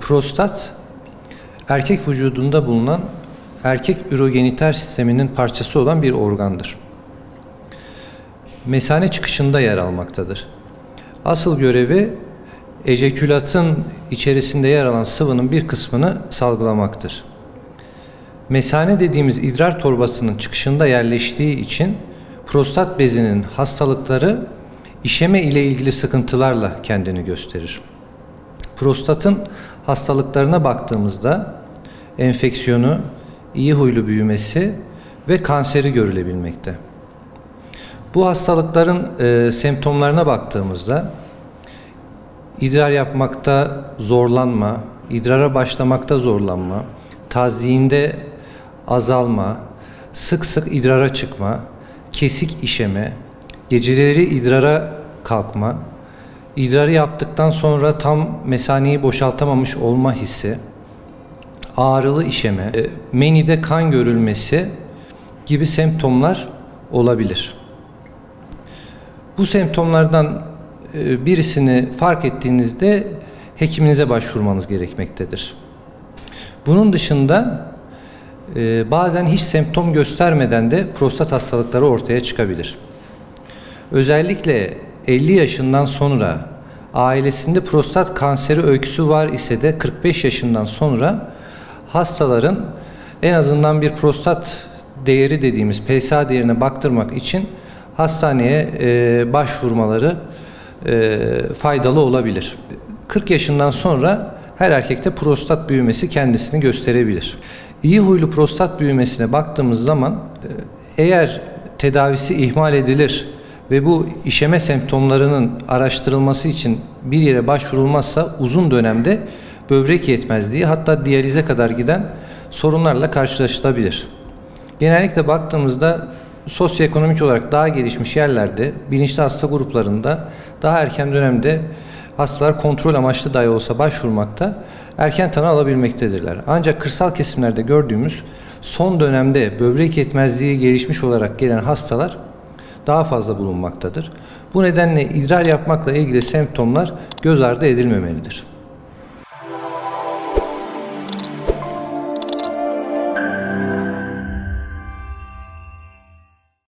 Prostat, erkek vücudunda bulunan erkek ürogeniter sisteminin parçası olan bir organdır. Mesane çıkışında yer almaktadır. Asıl görevi ejekülatın içerisinde yer alan sıvının bir kısmını salgılamaktır. Mesane dediğimiz idrar torbasının çıkışında yerleştiği için prostat bezinin hastalıkları işeme ile ilgili sıkıntılarla kendini gösterir. Prostatın hastalıklarına baktığımızda enfeksiyonu, iyi huylu büyümesi ve kanseri görülebilmekte. Bu hastalıkların semptomlarına baktığımızda idrar yapmakta zorlanma, idrara başlamakta zorlanma, tazyinde azalma, sık sık idrara çıkma, kesik işeme, geceleri idrara kalkma, idrarı yaptıktan sonra tam mesaneyi boşaltamamış olma hissi, ağrılı işeme, menide kan görülmesi gibi semptomlar olabilir. Bu semptomlardan birisini fark ettiğinizde hekiminize başvurmanız gerekmektedir. Bunun dışında bazen hiç semptom göstermeden de prostat hastalıkları ortaya çıkabilir. Özellikle 50 yaşından sonra ailesinde prostat kanseri öyküsü var ise de 45 yaşından sonra hastaların en azından bir prostat değeri dediğimiz PSA değerine baktırmak için hastaneye başvurmaları faydalı olabilir. 40 yaşından sonra her erkekte prostat büyümesi kendisini gösterebilir. İyi huylu prostat büyümesine baktığımız zaman eğer tedavisi ihmal edilir ve bu işeme semptomlarının araştırılması için bir yere başvurulmazsa uzun dönemde böbrek yetmezliği hatta diyalize kadar giden sorunlarla karşılaşılabilir. Genellikle baktığımızda sosyoekonomik olarak daha gelişmiş yerlerde, bilinçli hasta gruplarında daha erken dönemde hastalar kontrol amaçlı dahi olsa başvurmakta, erken tanı alabilmektedirler. Ancak kırsal kesimlerde gördüğümüz son dönemde böbrek yetmezliği gelişmiş olarak gelen hastalar daha fazla bulunmaktadır. Bu nedenle idrar yapmakla ilgili semptomlar göz ardı edilmemelidir.